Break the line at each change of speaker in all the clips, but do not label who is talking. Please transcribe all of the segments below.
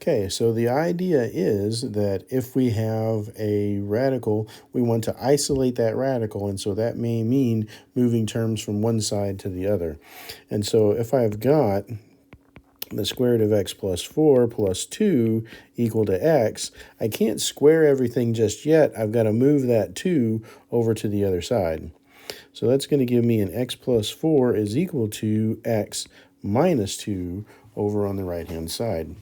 Okay, so the idea is that if we have a radical, we want to isolate that radical, and so that may mean moving terms from one side to the other. And so if I've got the square root of x plus 4 plus 2 equal to x, I can't square everything just yet. I've got to move that 2 over to the other side. So that's going to give me an x plus 4 is equal to x minus 2 over on the right-hand side.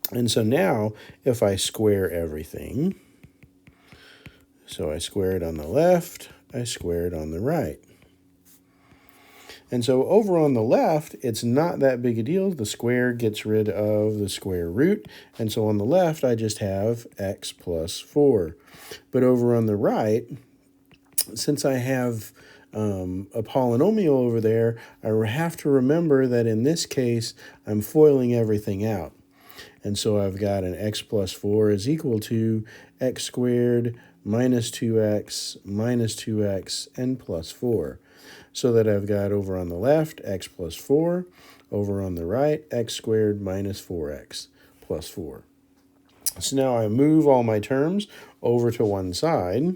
And so now, if I square everything, so I square it on the left, I square it on the right. And so over on the left, it's not that big a deal. The square gets rid of the square root. And so on the left, I just have x plus 4. But over on the right, since I have a polynomial over there, I have to remember that in this case, I'm FOILing everything out. And so I've got an x plus 4 is equal to x squared minus 2x minus 2x and plus 4. So that I've got over on the left x plus 4, over on the right x squared minus 4x plus 4. So now I move all my terms over to one side.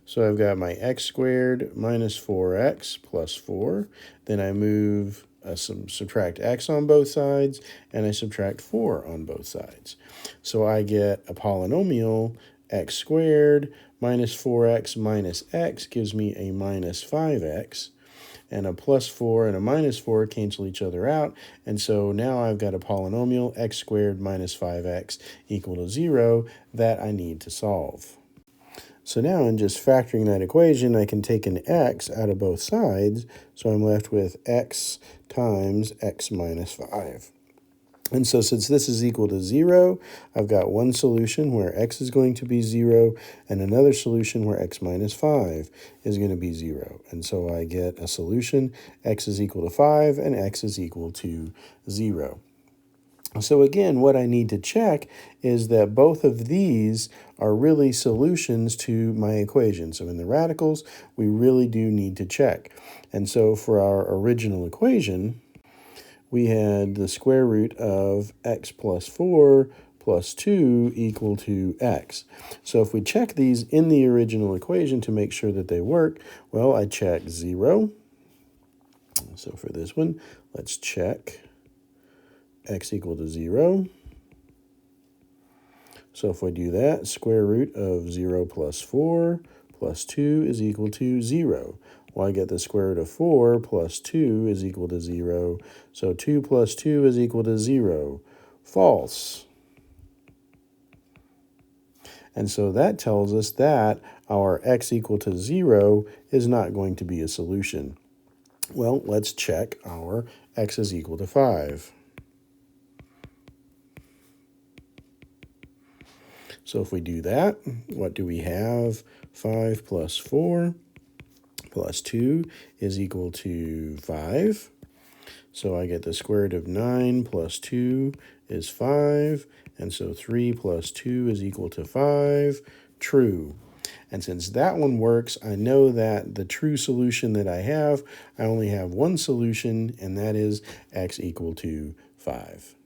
So I've got my x squared minus 4x plus 4. Then I move subtract x on both sides, and I subtract 4 on both sides. So I get a polynomial x squared minus 4x minus x gives me a minus 5x, and a plus 4 and a minus 4 cancel each other out, and so now I've got a polynomial x squared minus 5x equal to 0 that I need to solve. So now in just factoring that equation, I can take an x out of both sides, so I'm left with x times x minus 5. And so since this is equal to 0, I've got one solution where x is going to be 0, and another solution where x minus 5 is going to be 0. And so I get a solution, x is equal to 5, and x is equal to 0. So again, what I need to check is that both of these are really solutions to my equation. So in the radicals, we really do need to check. And so for our original equation, we had the square root of x plus 4 plus 2 equal to x. So if we check these in the original equation to make sure that they work, well, I check 0. So for this one, let's check x equal to 0. So if we do that, square root of 0 plus 4 plus 2 is equal to 0. Well, I get the square root of 4 plus 2 is equal to 0. So 2 plus 2 is equal to 0. False. And so that tells us that our x equal to 0 is not going to be a solution. Well, let's check our x is equal to 5. So if we do that, what do we have? 5 plus 4 plus 2 is equal to 5. So I get the square root of 9 plus 2 is 5. And so 3 plus 2 is equal to 5. True. And since that one works, I know that the true solution that I only have one solution, and that is x equal to 5.